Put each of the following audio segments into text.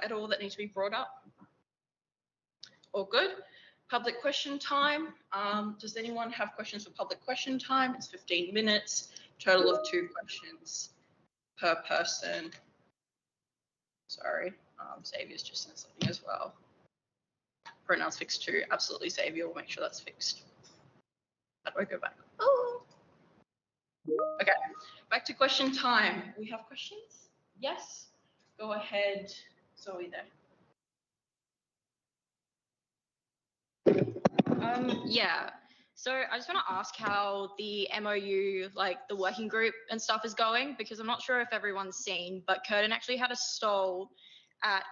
at all that need to be brought up? All good. Public question time. Does anyone have questions for public question time? It's 15 minutes, total of 2 questions per person. Sorry, Xavier's just sent something as well. Pronouns fixed too. Absolutely, Xavier. We'll make sure that's fixed. How do I go back? Oh. Okay, back to question time. We have questions? Yes? Go ahead, Zoe there. Yeah. So I just want to ask how the MOU, like the working group and stuff is going, because I'm not sure if everyone's seen, but Curtin actually had a stall at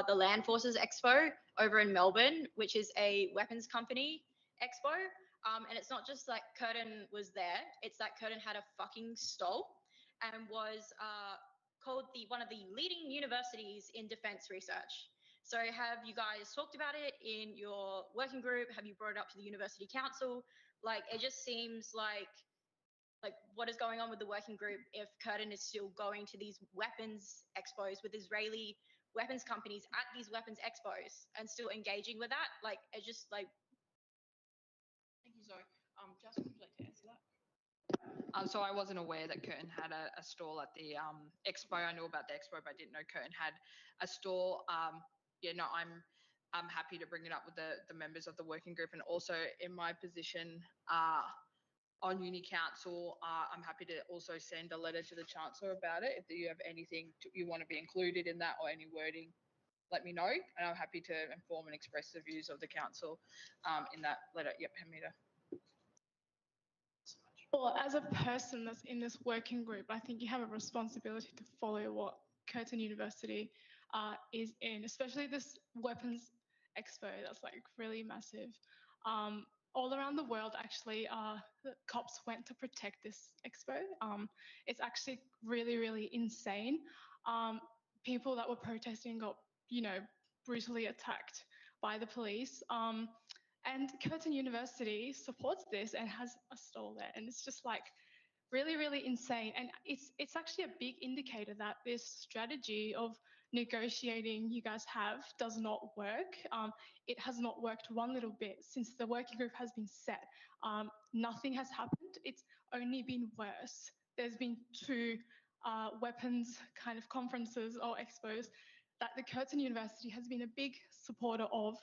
the Land Forces Expo over in Melbourne, which is a weapons company expo. And it's not just like Curtin was there, it's that Curtin had a fucking stall and was called one of the leading universities in defense research. So have you guys talked about it in your working group? Have you brought it up to the university council? Like, it just seems like what is going on with the working group if Curtin is still going to these weapons expos with Israeli weapons companies at these weapons expos and still engaging with that? Like, it's just like... Thank you, Zoe. Jasmine, would you like to answer that? So I wasn't aware that Curtin had a stall at the expo. I knew about the expo, but I didn't know Curtin had a stall. Yeah, no, I'm happy to bring it up with the members of the working group, and also in my position on Uni Council, I'm happy to also send a letter to the Chancellor about it. If you have anything you want to be included in that or any wording, let me know, and I'm happy to inform and express the views of the council in that letter. Yep, Hamida. Well, as a person that's in this working group, I think you have a responsibility to follow what Curtin University is in, especially this weapons expo that's like really massive. All around the world, actually, the cops went to protect this expo. It's actually really, really insane. People that were protesting got, brutally attacked by the police. And Curtin University supports this and has a stall there. And it's just like really, really insane. And it's actually a big indicator that this strategy of negotiating you guys have does not work. It has not worked one little bit since the working group has been set. Nothing has happened. It's only been worse. There's been 2 weapons kind of conferences or expos that the Curtin University has been a big supporter of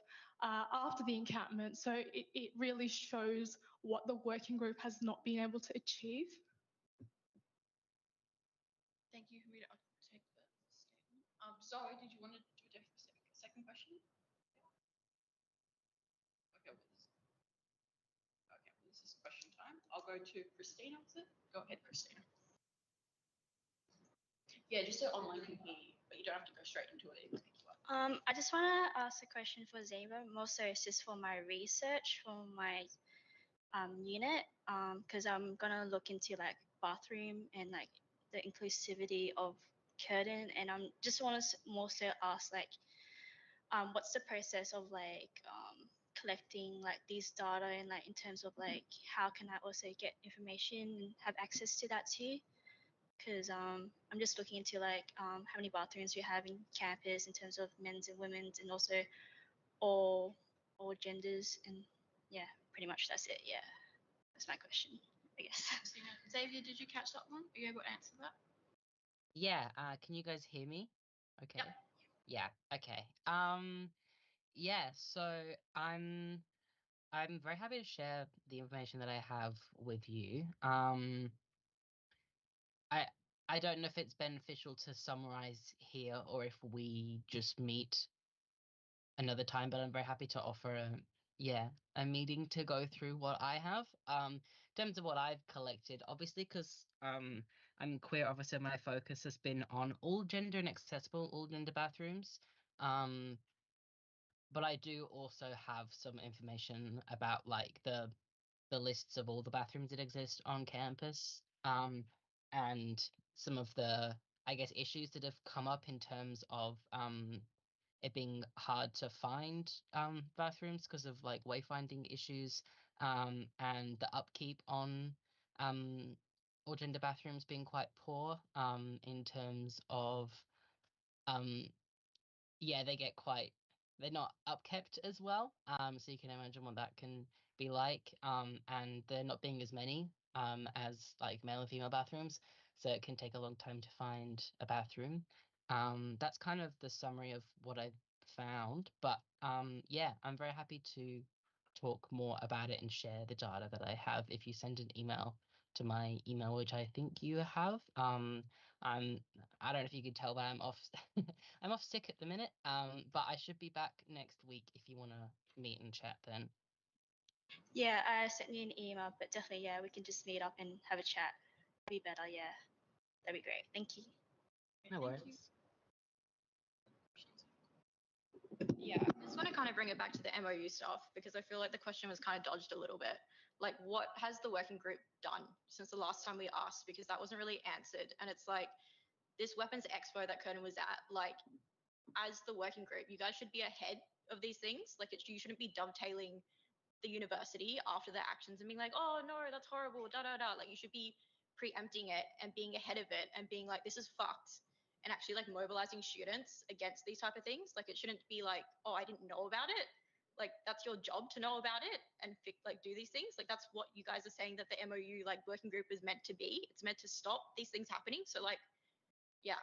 after the encampment. So it really shows what the working group has not been able to achieve. Thank you, Hamida. I'll take the statement. Zoe, did you want to do a second question? Okay, well, this is question time. I'll go to Christina with it. Go ahead, Christina. Yeah, just so online can hear you, but you don't have to go straight into it. I just want to ask a question for Xavier. Most so it's just for my research for my unit, because I'm gonna look into like bathroom and like the inclusivity of Curtin, and I'm just want to more so ask like, what's the process of like collecting like these data, and like in terms of like how can I also get information and have access to that too? Because I'm just looking into like how many bathrooms we have in campus in terms of men's and women's, and also all genders, and yeah, pretty much that's it. Yeah, that's my question, I guess. Xavier, did you catch that one? Are you able to answer that? Yeah. Can you guys hear me? Okay. Yep. Yeah. Okay. Yeah. So I'm very happy to share the information that I have with you. I don't know if it's beneficial to summarize here or if we just meet another time, but I'm very happy to offer a meeting to go through what I have. In terms of what I've collected, obviously, because I'm a queer officer, my focus has been on all gender and accessible, all gender bathrooms. But I do also have some information about like the lists of all the bathrooms that exist on campus. And some of the, I guess, issues that have come up in terms of it being hard to find bathrooms because of like wayfinding issues, and the upkeep on all gender bathrooms being quite poor in terms of yeah, they're not upkept as well. So you can imagine what that can be like. And they're not being as many as like male and female bathrooms, so it can take a long time to find a bathroom. That's kind of the summary of what I found. But yeah, I'm very happy to talk more about it and share the data that I have if you send an email to my email, which I think you have. I'm I don't know if you could tell, but I'm off I'm off sick at the minute. But I should be back next week if you want to meet and chat then. Yeah, I sent you an email, but definitely, yeah, we can just meet up and have a chat. Be better, yeah. That'd be great. Thank you. No Thank you. worries. Yeah, I just want to kind of bring it back to the MOU stuff because I feel like the question was kind of dodged a little bit. Like, what has the working group done since the last time we asked? Because that wasn't really answered. And it's like this weapons expo that Curtin was at, like, as the working group, you guys should be ahead of these things. Like, you shouldn't be dovetailing the university after their actions and being like, oh, no, that's horrible, da da da. Like, you should be preempting it and being ahead of it and being like, this is fucked, and actually like mobilizing students against these type of things. Like, it shouldn't be like, oh, I didn't know about it. Like, that's your job to know about it and like do these things. Like, that's what you guys are saying that the MOU like working group is meant to be. It's meant to stop these things happening. So like, yeah,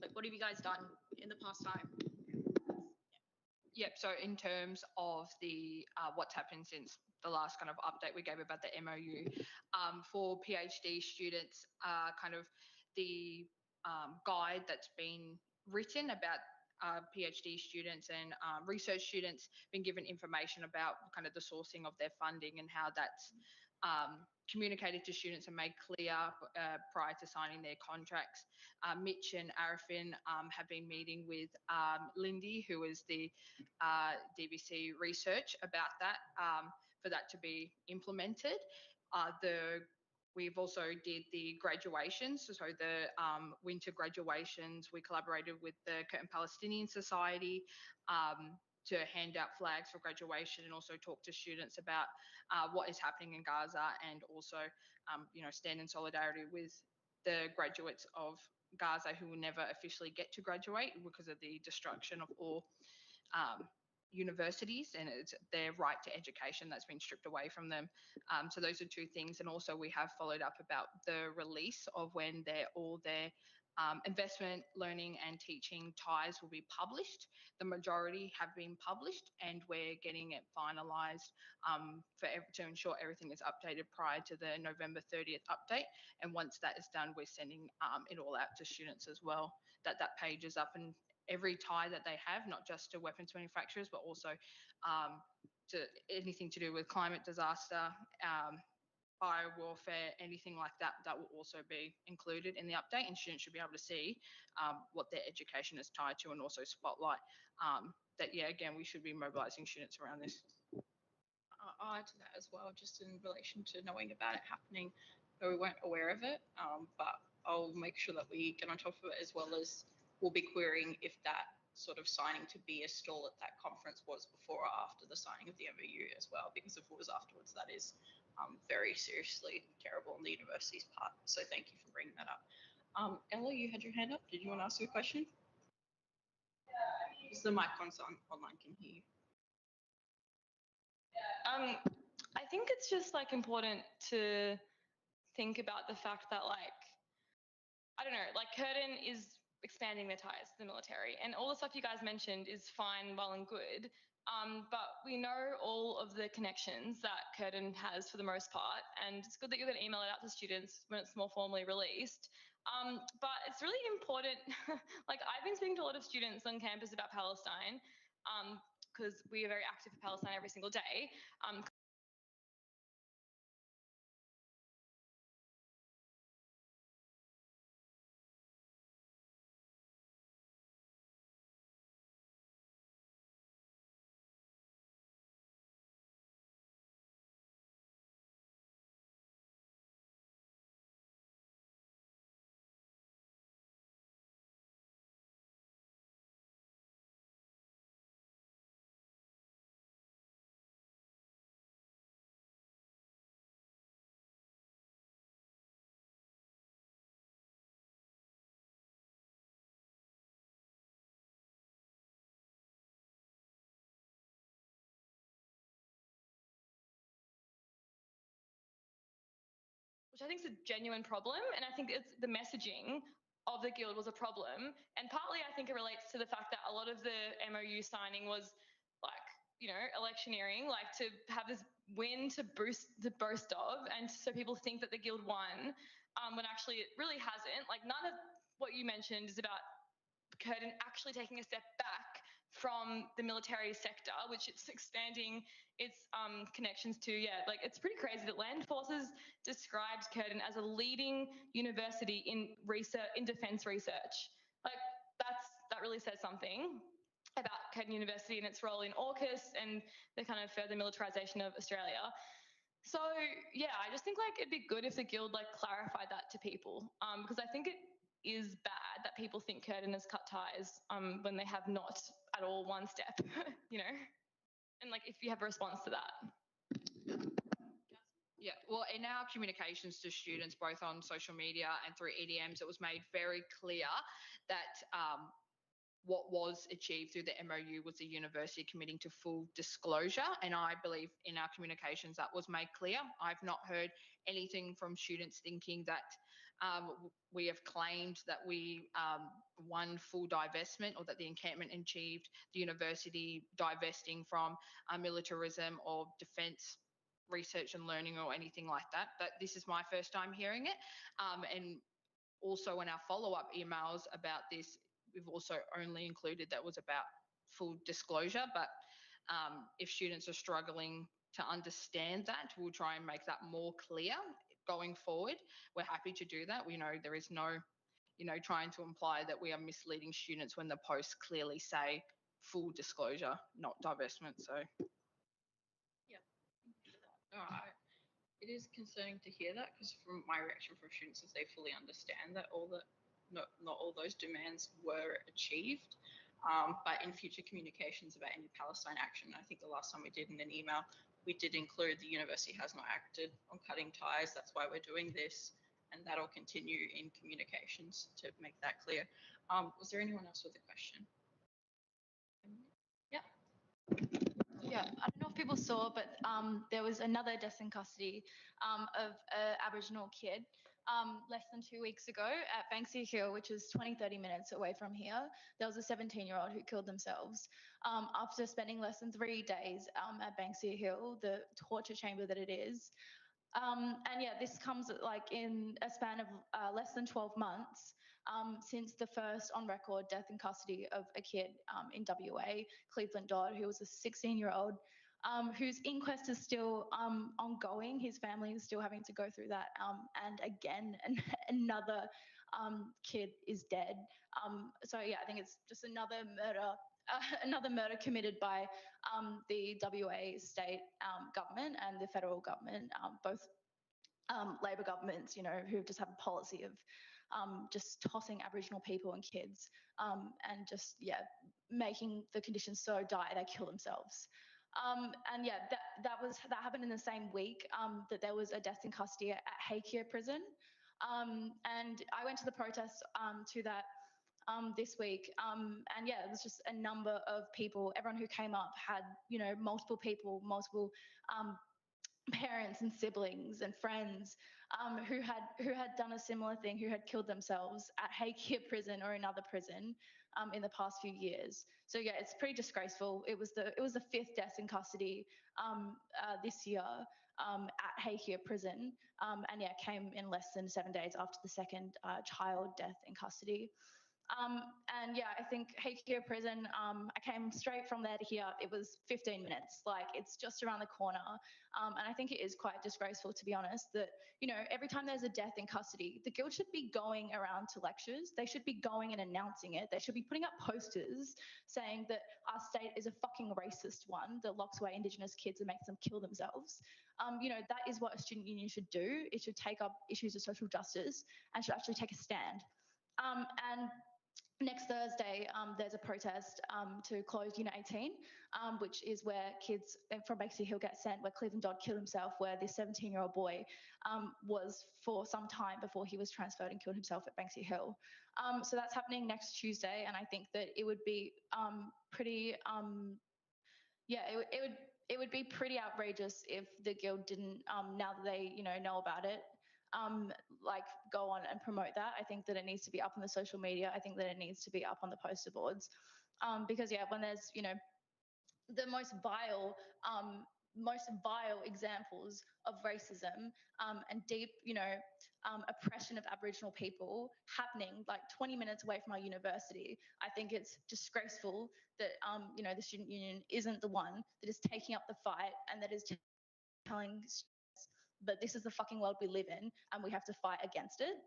like what have you guys done in the past time? Yep. So in terms of the what's happened since the last kind of update we gave about the MOU, for PhD students, kind of the guide that's been written about PhD students and research students, been given information about kind of the sourcing of their funding and how that's communicated to students and made clear prior to signing their contracts. Mitch and Arifin have been meeting with Lindy, who is the DBC research about that, for that to be implemented. We've also did the graduations, so the winter graduations. We collaborated with the Curtin Palestinian Society to hand out flags for graduation and also talk to students about what is happening in Gaza, and also, stand in solidarity with the graduates of Gaza who will never officially get to graduate because of the destruction of all universities, and it's their right to education that's been stripped away from them. So those are two things. And also we have followed up about the release of when all their investment, learning and teaching ties will be published. The majority have been published and we're getting it finalised to ensure everything is updated prior to the November 30th update. And once that is done, we're sending it all out to students as well, that page is up, and every tie that they have, not just to weapons manufacturers, but also to anything to do with climate disaster, biowarfare, anything like that, that will also be included in the update, and students should be able to see what their education is tied to, and also spotlight that, yeah, again, we should be mobilising students around this. I'll add to that as well, just in relation to knowing about it happening, though we weren't aware of it, but I'll make sure that we get on top of it, as well as we'll be querying if that sort of signing to be a stall at that conference was before or after the signing of the MOU as well, because if it was afterwards, that is very seriously terrible on the university's part. So thank you for bringing that up. Ella, you had your hand up. Did you want to ask a question? Is the mic on so online can hear you? I think it's just like important to think about the fact that, like, I don't know, like Curtin is expanding their ties to the military, and all the stuff you guys mentioned is fine, well and good. But we know all of the connections that Curtin has for the most part, and it's good that you're going to email it out to students when it's more formally released. But it's really important. Like, I've been speaking to a lot of students on campus about Palestine, because we are very active for Palestine every single day. which I think is a genuine problem. And I think it's the messaging of the guild was a problem. And partly I think it relates to the fact that a lot of the MOU signing was like, you know, electioneering, like to have this win to boast of, and so people think that the guild won, when actually it really hasn't. Like none of what you mentioned is about Curtin actually taking a step back from the military sector, which it's expanding its connections to. Yeah, like it's pretty crazy that Land Forces describes Curtin as a leading university in research, in defence research. Like that really says something about Curtin University and its role in AUKUS and the kind of further militarisation of Australia. So yeah, I just think like it'd be good if the guild like clarified that to people, because I think it is bad that people think Curtin has cut ties when they have not at all one step, you know? And like if you have a response to that. Yeah, well, in our communications to students, both on social media and through EDMs, it was made very clear that what was achieved through the MOU was the university committing to full disclosure. And I believe in our communications that was made clear. I've not heard anything from students thinking that we have claimed that we won full divestment, or that the encampment achieved the university divesting from militarism or defence research and learning or anything like that. But this is my first time hearing it. And also in our follow-up emails about this, we've also only included that was about full disclosure. But if students are struggling to understand that, we'll try and make that more clear going forward. We're happy to do that. We know there is no, trying to imply that we are misleading students when the posts clearly say full disclosure, not divestment. So yeah, it is concerning to hear that, because from my reaction from students is they fully understand that not all those demands were achieved. But in future communications about any Palestine action, I think the last time we did in an email, we did include the university has not acted on cutting ties. That's why we're doing this, and that'll continue in communications to make that clear. Was there anyone else with a question? Yeah. Yeah, I don't know if people saw, but there was another death in custody of an Aboriginal kid less than 2 weeks ago at Banksia Hill, which is 20-30 minutes away from here. There was a 17-year-old who killed themselves after spending less than 3 days at Banksia Hill, the torture chamber that it is. And yeah, this comes like in a span of less than 12 months since the first on record death in custody of a kid in WA, Cleveland Dodd, who was a 16-year-old, whose inquest is still ongoing. His family is still having to go through that. And again, another kid is dead. So yeah, I think it's just another murder committed by the WA state government and the federal government, both Labor governments, who just have a policy of just tossing Aboriginal people and kids and just, yeah, making the conditions so dire they kill themselves. And yeah, that happened in the same week that there was a death in custody at Hakea prison. And I went to the protest to that this week. And yeah, it was just a number of people. Everyone who came up had, multiple people, multiple parents and siblings and friends who had done a similar thing, who had killed themselves at Hakea prison or another prison in the past few years. So yeah, it's pretty disgraceful. It was the fifth death in custody this year at Hakea prison, and yeah, came in less than 7 days after the second child death in custody. And yeah, I think Hakea prison, I came straight from there to here. It was 15 minutes, like it's just around the corner. And I think it is quite disgraceful, to be honest, that, every time there's a death in custody, the guild should be going around to lectures. They should be going and announcing it. They should be putting up posters saying that our state is a fucking racist one that locks away Indigenous kids and makes them kill themselves. That is what a student union should do. It should take up issues of social justice and should actually take a stand. And next Thursday, there's a protest to close Unit 18, which is where kids from Banksia Hill get sent, where Cleveland Dodd killed himself, where this 17-year-old boy was for some time before he was transferred and killed himself at Banksia Hill. So that's happening next Tuesday, and I think that it would be pretty, it would be pretty outrageous if the guild didn't, now that they, know about it, like go on and promote that. I think that it needs to be up on the social media. I think that it needs to be up on the poster boards. Because yeah, when there's, you know, the most vile examples of racism and deep, you know, oppression of Aboriginal people happening like 20 minutes away from our university. I think it's disgraceful that, you know, the student union isn't the one that is taking up the fight and that is telling students that this is the fucking world we live in and we have to fight against it.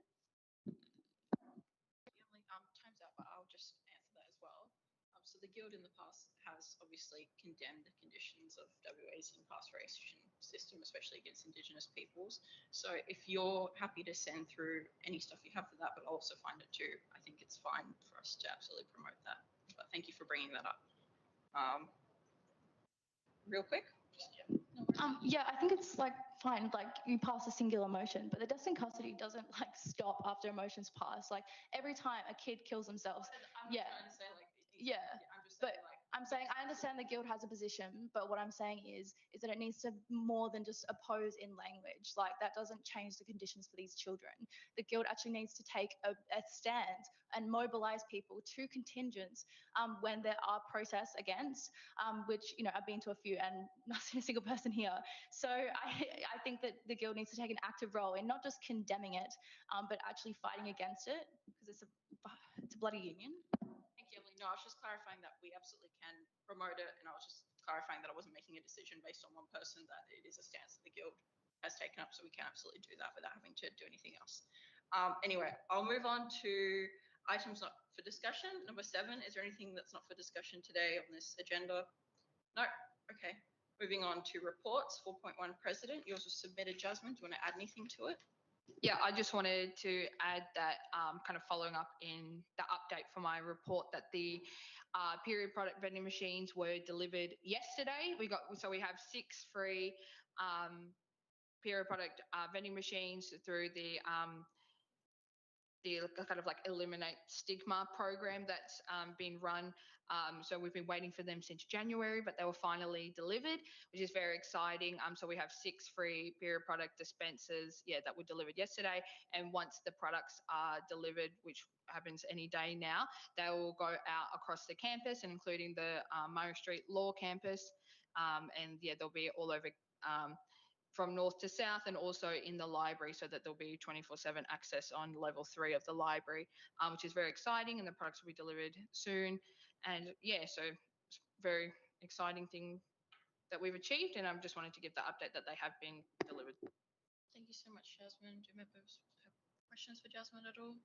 Time's up, but I'll just answer that as well. So the Guild in the past has obviously condemned the conditions of WA's incarceration system, especially against Indigenous peoples. So if you're happy to send through any stuff you have for that, but I'll also find it too, I think it's fine for us to absolutely promote that. But thank you for bringing that up. Real quick. Yeah, I think it's like fine, like you pass a singular motion, but the death in custody doesn't like stop after emotions pass. Like every time a kid kills themselves, I'm yeah. trying to say like, Yeah, I'm just but saying like, I'm saying I understand the Guild has a position, but what I'm saying is that it needs to more than just oppose in language. Like that doesn't change the conditions for these children. The Guild actually needs to take a stand and mobilise people to contingents when there are protests against, which, you know, I've been to a few and not seen a single person here. So I think that the Guild needs to take an active role in not just condemning it, but actually fighting against it, because it's a bloody union. thank you, Emily. No, I was just clarifying that we absolutely can promote it, and I was just clarifying that I wasn't making a decision based on one person, that it is a stance that the Guild has taken up, so we can absolutely do that without having to do anything else. Anyway, I'll move on to items not for discussion. Number 7, is there anything that's not for discussion today on this agenda? No? Okay. Moving on to reports. 4.1, President. Yours was submitted, Jasmine. Do you want to add anything to it? Yeah, I just wanted to add that kind of following up in the update for my report that the period product vending machines were delivered yesterday. We have 6 free period product vending machines through the kind of like Eliminate Stigma program that's been run. So we've been waiting for them since January, but they were finally delivered, which is very exciting. So we have 6 free period product dispensers, that were delivered yesterday. And once the products are delivered, which happens any day now, they will go out across the campus, and including the Murray Street Law campus. And they'll be all over from north to south, and also in the library, so that there'll be 24/7 access on level 3 of the library, which is very exciting, and the products will be delivered soon. And so it's a very exciting thing that we've achieved, and I just wanted to give the update that they have been delivered. Thank you so much, Jasmine. Do members have questions for Jasmine at all?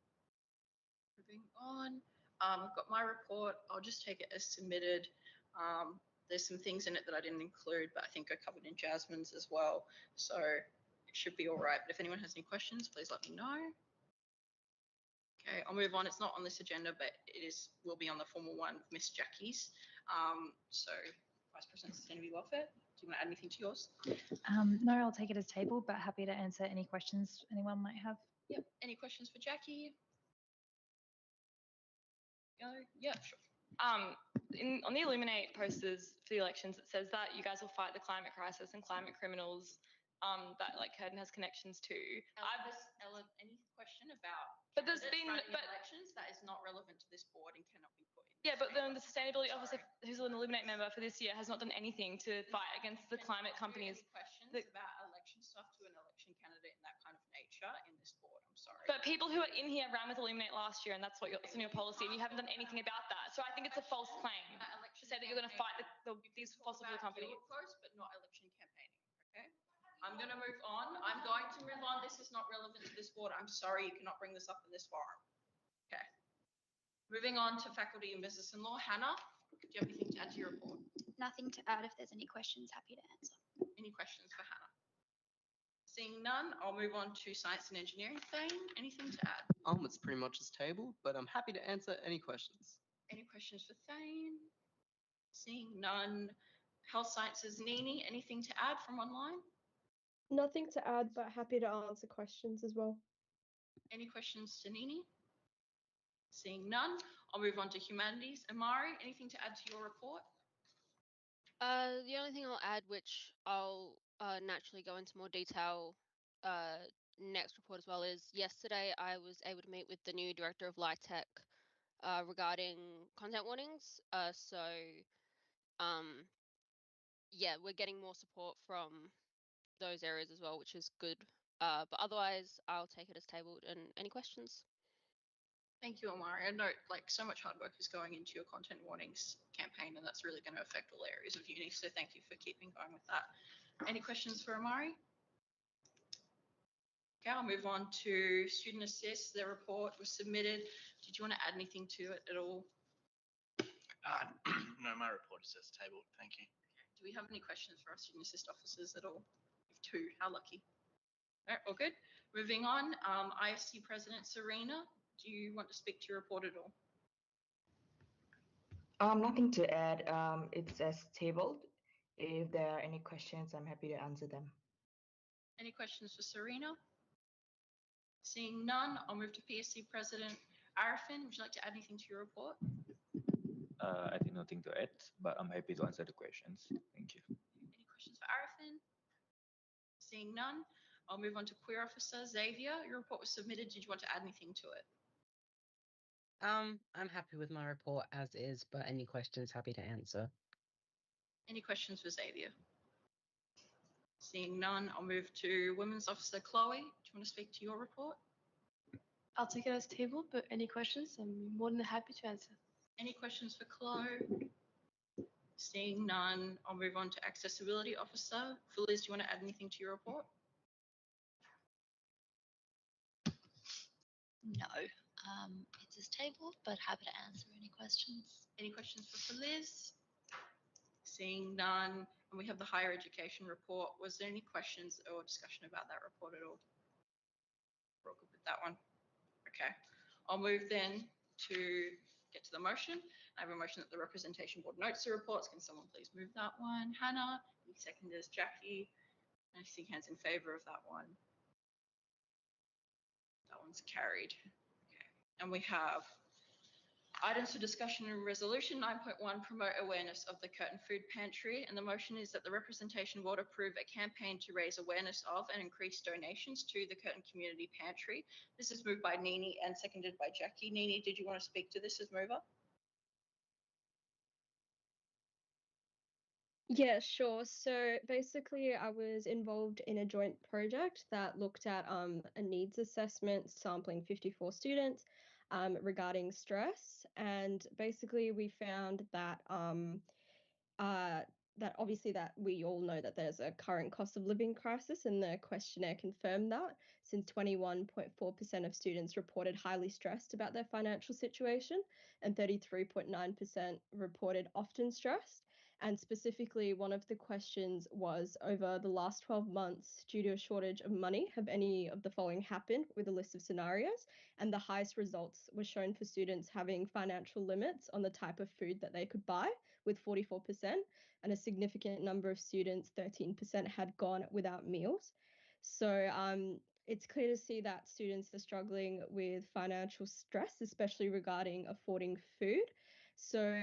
Moving on. I've got my report. I'll just take it as submitted. There's some things in it that I didn't include, but I think I covered in Jasmine's as well. So it should be all right. But if anyone has any questions, please let me know. Okay, I'll move on. It's not on this agenda, but will be on the formal one, Miss Jackie's. So Vice President Sustainability Welfare, do you want to add anything to yours? No, I'll take it as tabled, but happy to answer any questions anyone might have. Yep. Any questions for Jackie? Yeah, sure. On the Illuminate posters for the elections, it says that you guys will fight the climate crisis and climate criminals that like Curtin has connections to. Ella, any question about but there's been elections that is not relevant to this board and cannot be put in. Yeah, but then the sustainability officer, who's an Illuminate member for this year, has not done anything to fight against the climate companies. Questions about election stuff to an election candidate in that kind of nature in this board. I'm sorry. But people who are in here ran with Illuminate last year, and that's what's in your policy, and you haven't done anything about that. So I think it's a false claim to say that you're going to fight these fossil fuel companies. Post, but not election campaigning. Okay. I'm going to move on. I'm going to move on. This is not relevant to this board. I'm sorry, you cannot bring this up in this forum. Okay. Moving on to faculty in business and law. Hannah, do you have anything to add to your report? Nothing to add. If there's any questions, happy to answer. Any questions for Hannah? Seeing none, I'll move on to science and engineering. Thane, anything to add? It's pretty much as tabled, but I'm happy to answer any questions. Any questions for Thane? Seeing none. Health sciences, Nini, anything to add from online? Nothing to add, but happy to answer questions as well. Any questions to Nini? Seeing none, I'll move on to humanities. Amari, anything to add to your report? The only thing I'll add, which I'll naturally go into more detail next report as well is yesterday I was able to meet with the new director of LITEC regarding content warnings. Yeah, we're getting more support from those areas as well, which is good. But otherwise, I'll take it as tabled. And any questions? Thank you, Amari. I know like so much hard work is going into your content warnings campaign, and that's really going to affect all areas of uni. So thank you for keeping going with that. Any questions for Amari? Okay, I'll move on to student assist. Their report was submitted. Did you want to add anything to it at all? No, my report is just tabled. Thank you. Do we have any questions for our student assist officers at all? We have two. How lucky. All right, all good. Moving on, ISC President Serena, do you want to speak to your report at all? Nothing to add. It's as tabled. If there are any questions, I'm happy to answer them. Any questions for Serena? Seeing none, I'll move to PSC President Arifin. Would you like to add anything to your report? I think nothing to add, but I'm happy to answer the questions. Thank you. Any questions for Arifin? Seeing none, I'll move on to Queer Officer Xavier. Your report was submitted. Did you want to add anything to it? I'm happy with my report as is, but any questions, happy to answer. Any questions for Xavier? Seeing none, I'll move to Women's Officer Chloe. Do you want to speak to your report? I'll take it as tabled, but any questions, I'm more than happy to answer. Any questions for Chloe? Seeing none, I'll move on to Accessibility Officer. Liz, do you want to add anything to your report? No, it's as tabled, but happy to answer any questions. Any questions for Liz? Seeing none, and we have the higher education report. Was there any questions or discussion about that report at all? We're all good with that one. Okay, I'll move then to get to the motion. I have a motion that the representation board notes the reports. Can someone please move that one? Hannah, any seconders? Jackie. I see hands in favour of that one. That one's carried. Okay, and we have items for discussion and resolution. 9.1, promote awareness of the Curtin Food Pantry. And the motion is that the representation board approve a campaign to raise awareness of and increase donations to the Curtin Community Pantry. This is moved by Nini and seconded by Jackie. Nini, did you want to speak to this as mover? Yeah, sure. So basically, I was involved in a joint project that looked at a needs assessment sampling 54 students regarding stress. And basically, we found that that obviously that we all know that there's a current cost of living crisis, and the questionnaire confirmed that, since 21.4% of students reported highly stressed about their financial situation and 33.9% reported often stressed. And specifically, one of the questions was, over the last 12 months, due to a shortage of money, have any of the following happened, with a list of scenarios? And the highest results were shown for students having financial limits on the type of food that they could buy, with 44%, and a significant number of students, 13%, had gone without meals. So it's clear to see that students are struggling with financial stress, especially regarding affording food. So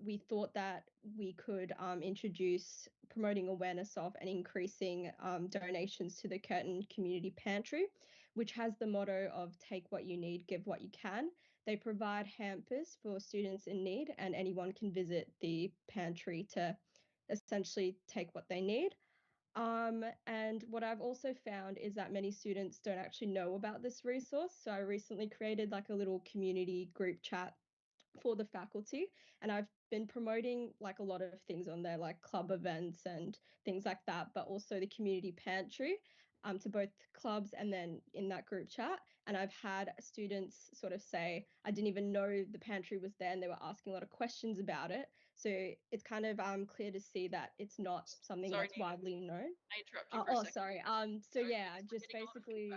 we thought that we could introduce promoting awareness of and increasing donations to the Curtin Community Pantry, which has the motto of take what you need, give what you can. They provide hampers for students in need, and anyone can visit the pantry to essentially take what they need. And what I've also found is that many students don't actually know about this resource. So I recently created like a little community group chat for the faculty, and I've been promoting like a lot of things on there, like club events and things like that, but also the community pantry to both clubs and then in that group chat. And I've had students sort of say, I didn't even know the pantry was there, and they were asking a lot of questions about it. So it's kind of clear to see that it's not something that's widely known. I interrupted you for a second. Sorry. So yeah, just basically,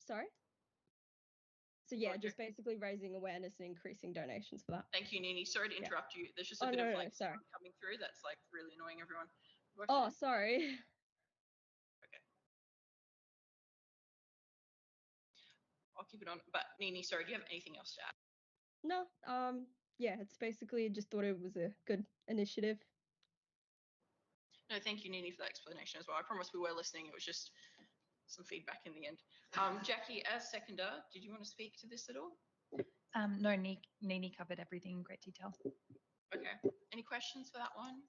sorry. So yeah, just basically raising awareness and increasing donations for that. Thank you, Nini. Sorry to interrupt you. There's just a bit of like sound coming through that's like really annoying everyone. Oh, sorry. Okay. I'll keep it on. But Nini, sorry, do you have anything else to add? No. Yeah, it's basically just thought it was a good initiative. No, thank you, Nini, for that explanation as well. I promise we were listening. It was just some feedback in the end. Jackie, as seconder, did you want to speak to this at all? No, Nini covered everything in great detail. Okay. Any questions for that one?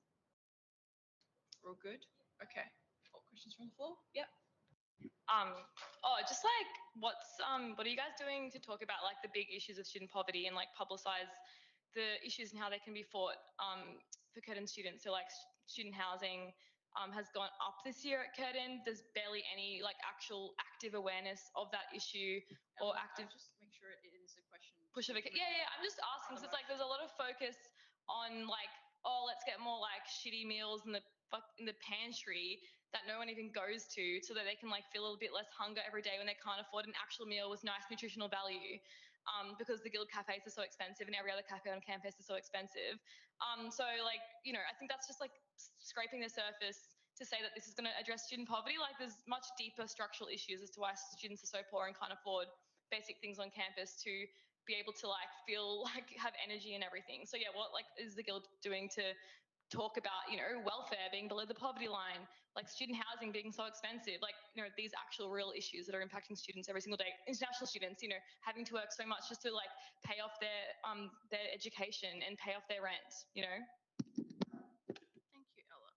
We're all good? Okay. All questions from the floor? Yep. Just like what are you guys doing to talk about like the big issues of student poverty and like publicize the issues and how they can be fought for Curtin students? So like student housing has gone up this year at Curtin. There's barely any like actual active awareness of that issue or active. Just make sure it is a question. Yeah. I'm just asking. So it's like there's a lot of focus on like, oh, let's get more like shitty meals in the pantry that no one even goes to, so that they can like feel a little bit less hunger every day when they can't afford an actual meal with nice nutritional value. Because the Guild cafes are so expensive and every other cafe on campus is so expensive. So like, you know, I think that's just like scraping the surface to say that this is going to address student poverty. Like there's much deeper structural issues as to why students are so poor and can't afford basic things on campus to be able to like feel like have energy and everything. So yeah, what like is the Guild doing to talk about, you know, welfare being below the poverty line, like student housing being so expensive, like, you know, these actual real issues that are impacting students every single day, international students, you know, having to work so much just to like pay off their education and pay off their rent, you know? Thank you, Ella.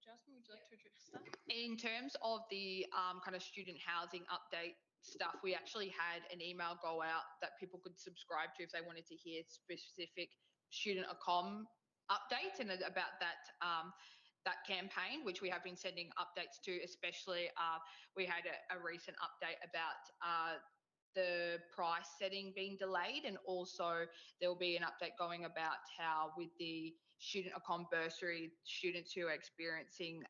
Jasmine, would you like to address that? In terms of the kind of student housing update stuff, we actually had an email go out that people could subscribe to if they wanted to hear specific student accom updates and about that campaign, which we have been sending updates to, especially we had a recent update about the price setting being delayed, and also there will be an update going about how with the student accom bursary, students who are experiencing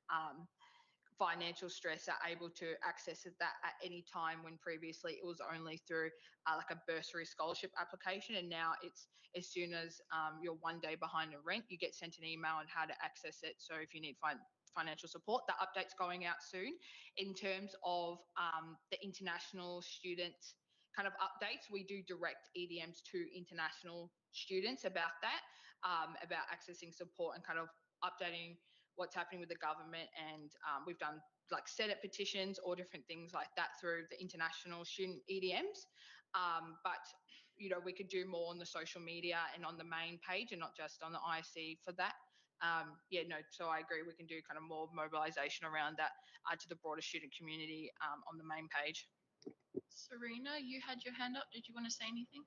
financial stress are able to access that at any time, when previously it was only through like a bursary scholarship application, and now it's as soon as you're 1 day behind in rent, you get sent an email on how to access it. So if you need financial support, that update's going out soon. In terms of the international student kind of updates, we do direct EDMs to international students about that, about accessing support and kind of updating what's happening with the government, and we've done like Senate petitions or different things like that through the international student EDMs. But you know, we could do more on the social media and on the main page, and not just on the IC for that. So I agree, we can do kind of more mobilisation around that to the broader student community on the main page. Serena, you had your hand up. Did you want to say anything?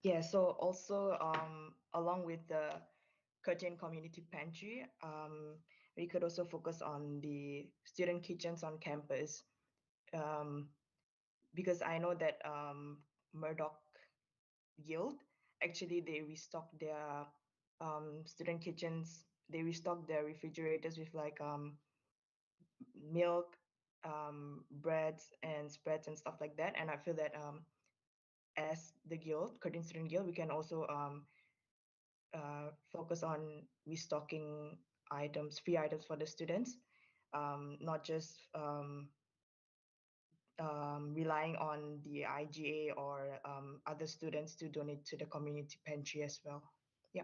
Yeah, so also along with the Curtin Community Pantry, we could also focus on the student kitchens on campus, because I know that Murdoch Guild, actually they restock their student kitchens, they restock their refrigerators with like milk, breads and spreads and stuff like that. And I feel that as the guild, Curtin Student Guild, we can also focus on restocking items, free items for the students, not just relying on the IGA or other students to donate to the community pantry as well. Yeah.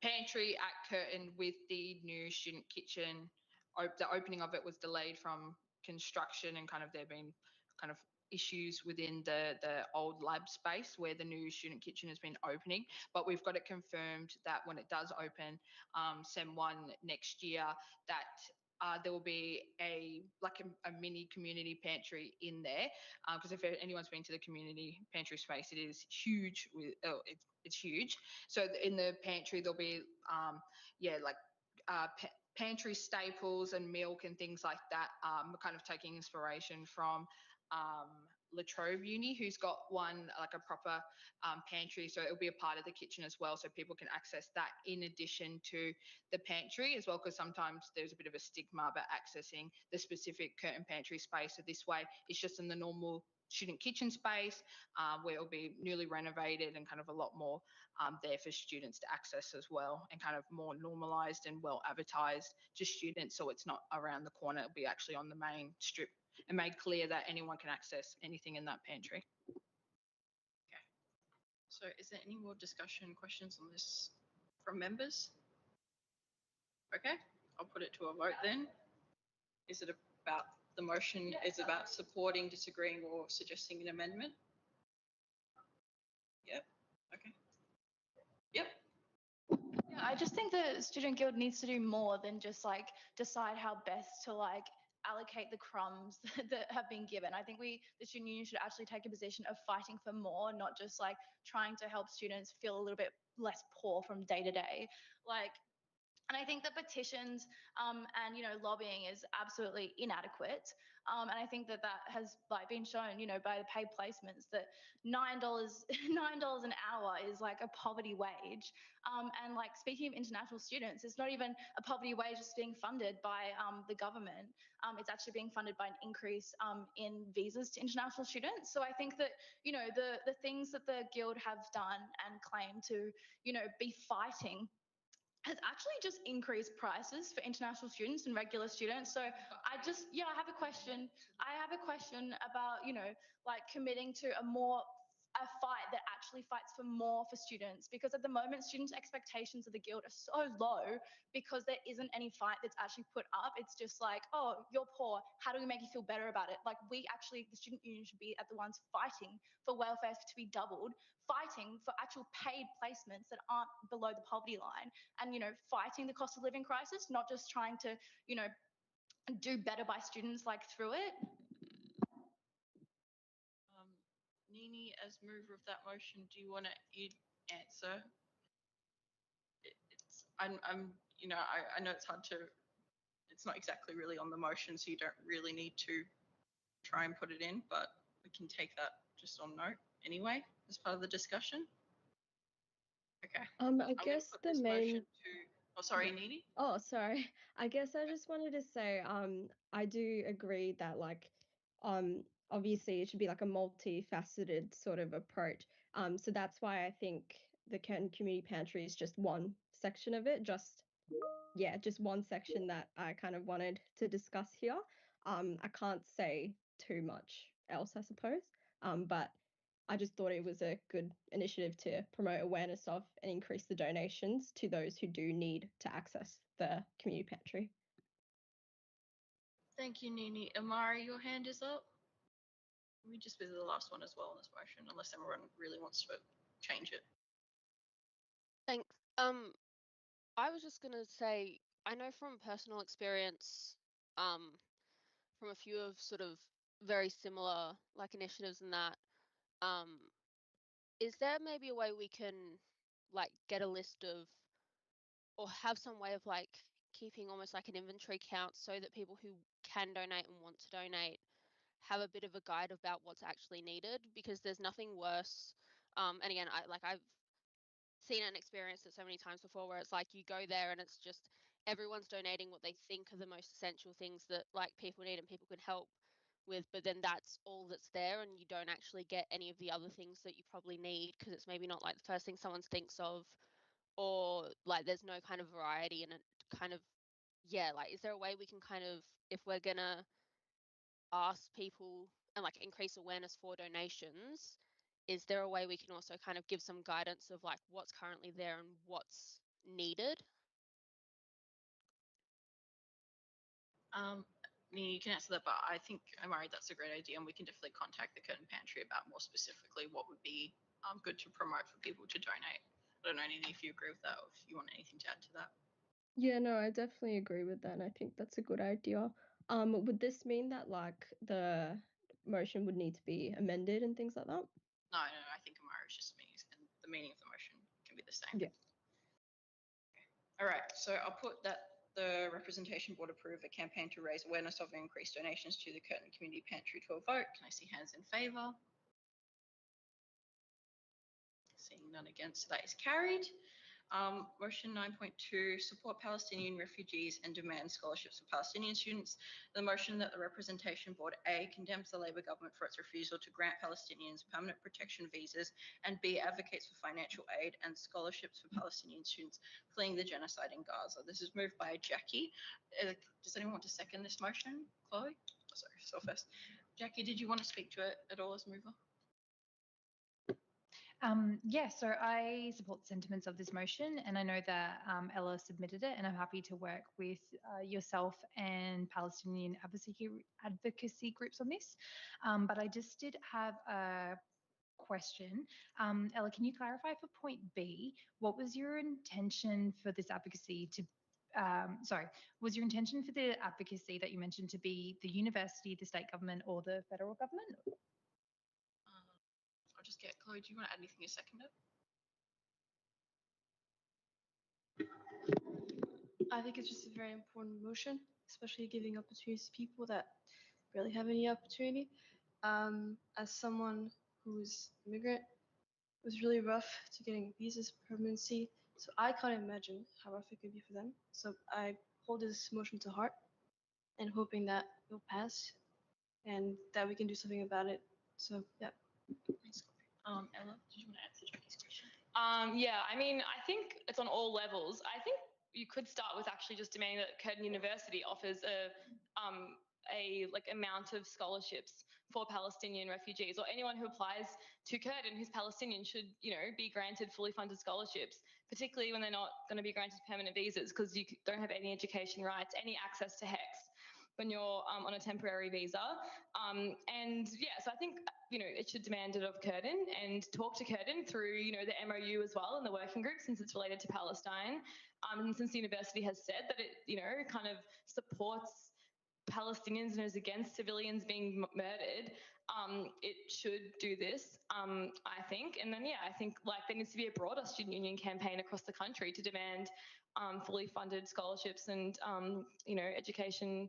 Pantry at Curtin with the new student kitchen. The opening of it was delayed from construction, and kind of there been kind of issues within the old lab space where the new student kitchen has been opening. But we've got it confirmed that when it does open, Sem 1 next year, that there will be a mini community pantry in there, because if anyone's been to the community pantry space, it is huge. It's huge. So in the pantry there'll be pantry staples and milk and things like that. Kind of taking inspiration from La Trobe Uni, who's got one like a proper pantry, so it'll be a part of the kitchen as well, so people can access that in addition to the pantry as well, because sometimes there's a bit of a stigma about accessing the specific Curtin pantry space. So this way it's just in the normal student kitchen space, where it'll be newly renovated and kind of a lot more there for students to access as well, and kind of more normalised and well advertised to students, so it's not around the corner, it'll be actually on the main strip and made clear that anyone can access anything in that pantry. So is there any more discussion, questions on this from members? Okay, I'll put it to a vote then. Is it about the motion? Is it about supporting, disagreeing, or suggesting an amendment? Yep. Okay. Yep. Yeah, I just think the Student Guild needs to do more than just like decide how best to like allocate the crumbs that have been given. I think the student union should actually take a position of fighting for more, not just like trying to help students feel a little bit less poor from day to day. Like, and I think that petitions and lobbying is absolutely inadequate. And I think that has like been shown, by the paid placements that $9 $9 an hour is like a poverty wage. And like speaking of international students, it's not even a poverty wage that's being funded by the government. It's actually being funded by an increase in visas to international students. So I think that the things that the guild have done and claim to be fighting has actually just increased prices for international students and regular students. So I have a question. I have a question about, like committing to a fight that actually fights for more for students, because at the moment students' expectations of the guild are so low because there isn't any fight that's actually put up. It's just like, oh, you're poor, how do we make you feel better about it? Like the student union should be at the ones fighting for welfare to be doubled, fighting for actual paid placements that aren't below the poverty line, and fighting the cost of living crisis, not just trying to do better by students like through it. Nini, as mover of that motion, do you want to answer? I know it's hard to, it's not exactly really on the motion, so you don't really need to try and put it in, but we can take that just on note anyway as part of the discussion. Okay. I guess the main. Oh, sorry, Nini. Oh, sorry. I guess I just wanted to say, I do agree that obviously it should be like a multifaceted sort of approach. So that's why I think the Curtin Community Pantry is just one section of it, just one section that I kind of wanted to discuss here. I can't say too much else, I suppose. But I just thought it was a good initiative to promote awareness of and increase the donations to those who do need to access the community pantry. Thank you, Nini. Amari, your hand is up. Let me just be the last one as well on this motion, unless everyone really wants to change it. Thanks. I was just gonna say, I know from personal experience, from a few of sort of very similar like initiatives and that, is there maybe a way we can like get a list of, or have some way of like keeping almost like an inventory count so that people who can donate and want to donate have a bit of a guide about what's actually needed? Because there's nothing worse. And again, I've seen and experienced it so many times before, where it's like you go there and it's just everyone's donating what they think are the most essential things that like people need and people can help with, but then that's all that's there and you don't actually get any of the other things that you probably need because it's maybe not like the first thing someone thinks of, or like there's no kind of variety in it. Kind of, yeah, like is there a way we can kind of, if we're gonna ask people and like increase awareness for donations, is there a way we can also kind of give some guidance of like what's currently there and what's needed? You can answer that, but I think, Amari, that's a great idea, and we can definitely contact the Curtin Pantry about more specifically what would be good to promote for people to donate. I don't know, Nini, if you agree with that or if you want anything to add to that. Yeah, no, I definitely agree with that, and I think that's a good idea. Would this mean that like the motion would need to be amended and things like that? No, I think Amari is just meaning, and the meaning of the motion can be the same. Yeah. Okay. All right, so I'll put that the representation board approve a campaign to raise awareness of increased donations to the Curtin Community Pantry to a vote. Can I see hands in favour? Seeing none against, that is carried. Motion 9.2, support Palestinian refugees and demand scholarships for Palestinian students. The motion that the Representation Board A condemns the Labor government for its refusal to grant Palestinians permanent protection visas, and B advocates for financial aid and scholarships for Palestinian students fleeing the genocide in Gaza. This is moved by Jackie. Does anyone want to second this motion? Chloe? first. Jackie, did you want to speak to it at all as mover? Yeah, so I support the sentiments of this motion, and I know that Ella submitted it, and I'm happy to work with yourself and Palestinian advocacy groups on this. But I just did have a question. Ella, can you clarify for point B, what was your intention for this advocacy to was your intention for the advocacy that you mentioned to be the university, the state government, or the federal government? I'll just get Chloe. Do you want to add anything a second? I think it's just a very important motion, especially giving opportunities to people that barely have any opportunity. As someone who's immigrant, it was really rough to getting visas permanency. So I can't imagine how rough it could be for them. So I hold this motion to heart and hoping that it'll pass and that we can do something about it. So yeah. Thanks, Ella, did you want to answer Jackie's question? Yeah, I mean, I think it's on all levels. I think you could start with actually just demanding that Curtin University offers a like amount of scholarships for Palestinian refugees, or anyone who applies to Curtin who's Palestinian should, you know, be granted fully funded scholarships, particularly when they're not going to be granted permanent visas, because you don't have any education rights, any access to HECS when you're on a temporary visa. And yeah, so I think, you know, it should demand it of Curtin and talk to Curtin through, you know, the MOU as well and the working group, since it's related to Palestine. And since the university has said that it, you know, kind of supports Palestinians and is against civilians being murdered, it should do this, I think. And then, yeah, I think like there needs to be a broader student union campaign across the country to demand fully funded scholarships and, you know, education,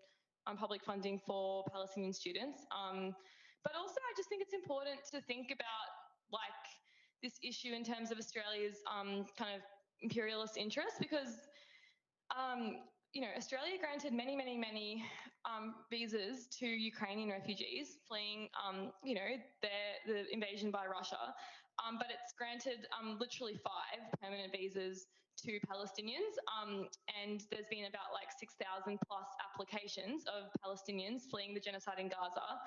public funding for Palestinian students. But also I just think it's important to think about like this issue in terms of Australia's kind of imperialist interests, because you know, Australia granted many visas to Ukrainian refugees fleeing, you know, the invasion by Russia, but it's granted literally 5 permanent visas to Palestinians, and there's been about like 6,000 plus applications of Palestinians fleeing the genocide in Gaza,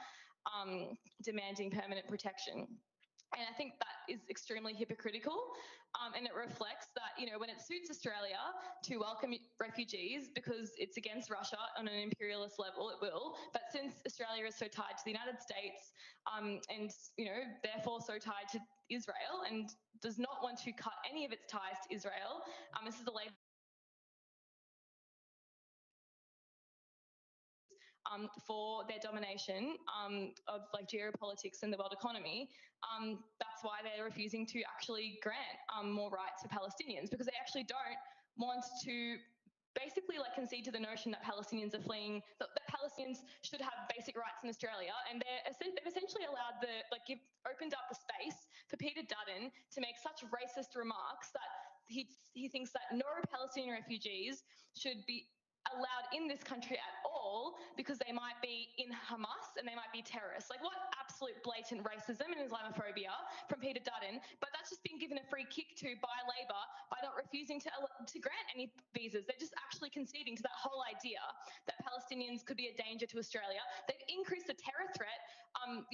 demanding permanent protection. And I think that is extremely hypocritical, and it reflects that, you know, when it suits Australia to welcome refugees because it's against Russia on an imperialist level, it will. But since Australia is so tied to the United States, and, you know, therefore so tied to Israel and does not want to cut any of its ties to Israel, this is the Labor for their domination of like geopolitics and the world economy. That's why they're refusing to actually grant more rights for Palestinians, because they actually don't want to basically like concede to the notion that Palestinians are fleeing, that Palestinians should have basic rights in Australia, and they've essentially allowed opened up the space for Peter Dutton to make such racist remarks that he thinks that no Palestinian refugees should be allowed in this country at all because they might be in Hamas and they might be terrorists. Like, what absolute blatant racism and Islamophobia from Peter Dutton, but that's just been given a free kick to by Labor by not refusing to grant any visas. They're just actually conceding to that whole idea that Palestinians could be a danger to Australia. They've increased the terror threat,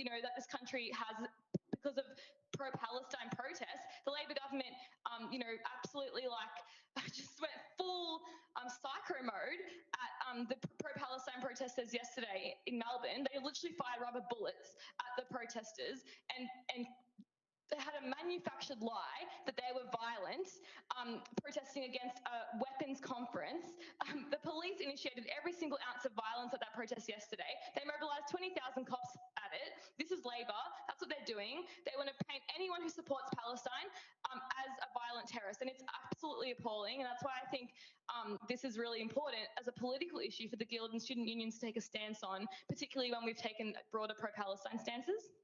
you know, that this country has because of pro-Palestine protests. The Labor government, you know, absolutely like just went full psycho mode at the pro-Palestine protesters yesterday in Melbourne. They literally fired rubber bullets at the protesters and they had a manufactured lie that they were violent, protesting against a weapons conference. The police initiated every single ounce of violence at that protest yesterday. They mobilised 20,000 cops at it. This is Labor. That's what they're doing. They want to paint anyone who supports Palestine as a violent terrorist, and it's absolutely appalling. And that's why I think this is really important as a political issue for the Guild and student unions to take a stance on, particularly when we've taken broader pro-Palestine stances.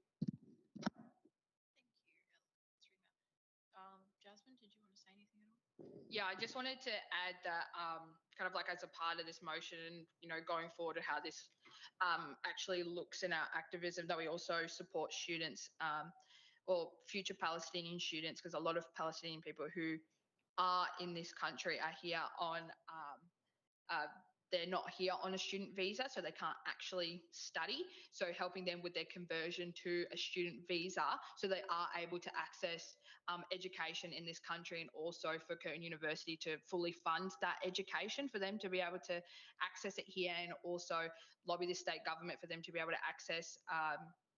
Jasmine, did you want to say anything at all? Yeah, I just wanted to add that kind of like as a part of this motion, you know, going forward how this actually looks in our activism, that we also support students or future Palestinian students, because a lot of Palestinian people who are in this country are here on they're not here on a student visa, so they can't actually study. So helping them with their conversion to a student visa so they are able to access education in this country, and also for Curtin University to fully fund that education for them to be able to access it here, and also lobby the state government for them to be able to access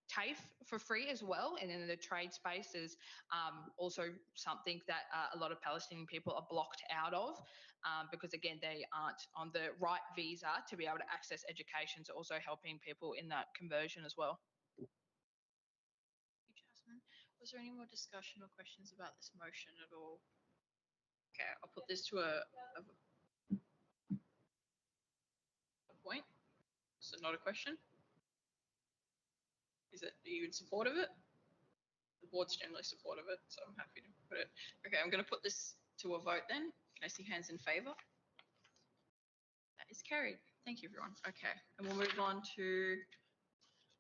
TAFE for free as well. And then the trade space is also something that a lot of Palestinian people are blocked out of because, again, they aren't on the right visa to be able to access education. So also helping people in that conversion as well. Thank you, Jasmine. Was there any more discussion or questions about this motion at all? Okay, I'll put this to a point. So not a question. Are you in support of it? The board's generally supportive of it, so I'm happy to put it. Okay, I'm going to put this to a vote then. Can I see hands in favour? That is carried. Thank you, everyone. Okay, and we'll move on to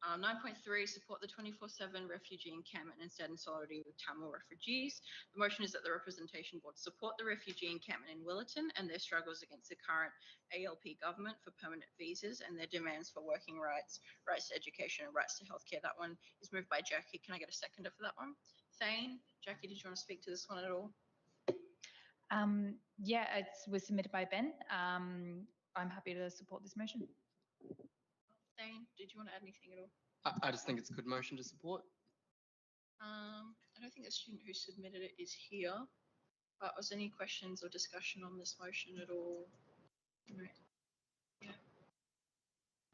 9.3, support the 24/7 refugee encampment and stand in solidarity with Tamil refugees. The motion is that the representation board support the refugee encampment in Willetton and their struggles against the current ALP government for permanent visas and their demands for working rights, rights to education and rights to healthcare. That one is moved by Jackie. Can I get a seconder for that one? Thane, Jackie, did you want to speak to this one at all? Yeah, it was submitted by Ben. I'm happy to support this motion. Thane, did you want to add anything at all? I just think it's a good motion to support. I don't think the student who submitted it is here, but was there any questions or discussion on this motion at all? No.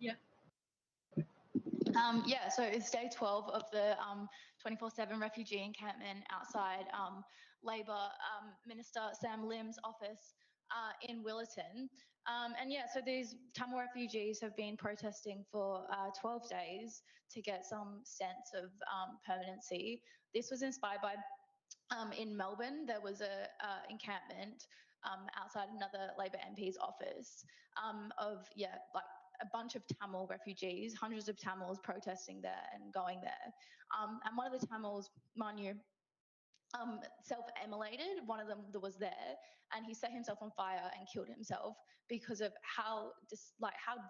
Yeah. Yeah, so it's day 12 of the 24/7 refugee encampment outside Labor Minister Sam Lim's office in Willetton. And yeah, so these Tamil refugees have been protesting for 12 days to get some sense of permanency. This was inspired by, in Melbourne, there was a encampment outside another Labor MP's office of, yeah, like a bunch of Tamil refugees, hundreds of Tamils protesting there and going there. And one of the Tamils, Manu, self-immolated, one of them that was there, and he set himself on fire and killed himself because of how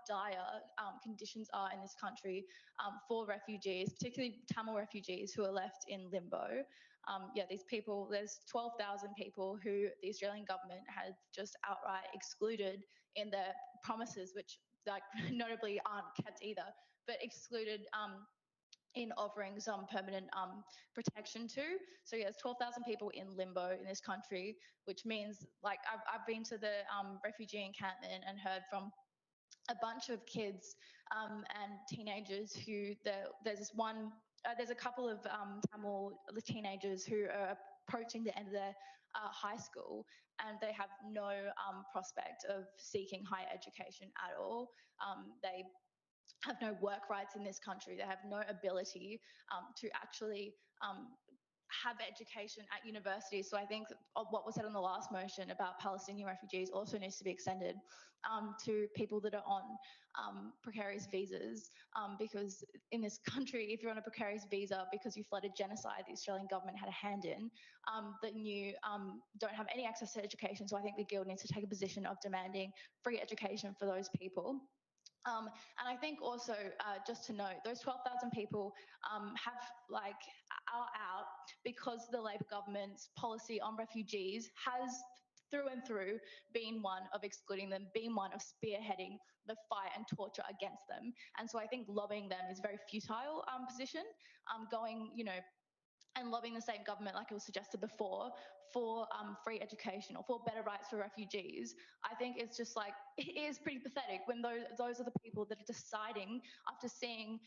dire conditions are in this country for refugees, particularly Tamil refugees who are left in limbo. Yeah, these people, there's 12,000 people who the Australian government has just outright excluded in their promises, which like notably aren't kept either, but excluded in offering some permanent protection to. So yeah, there's 12,000 people in limbo in this country, which means like I've been to the refugee encampment and heard from a bunch of kids and teenagers who there's a couple of Tamil teenagers who are approaching the end of their high school, and they have no prospect of seeking higher education at all. They have no work rights in this country. They have no ability to actually have education at university. So I think what was said on the last motion about Palestinian refugees also needs to be extended to people that are on precarious visas, because in this country, if you're on a precarious visa because you fled a genocide the Australian government had a hand in, then you don't have any access to education. So I think the Guild needs to take a position of demanding free education for those people. And I think also, just to note, those 12,000 people are out because the Labor government's policy on refugees has through and through been one of excluding them, been one of spearheading the fight and torture against them. And so I think lobbying them is a very futile position, going, and lobbying the same government, like it was suggested before, for free education or for better rights for refugees. I think it's just like, it is pretty pathetic when those are the people that are deciding, after seeing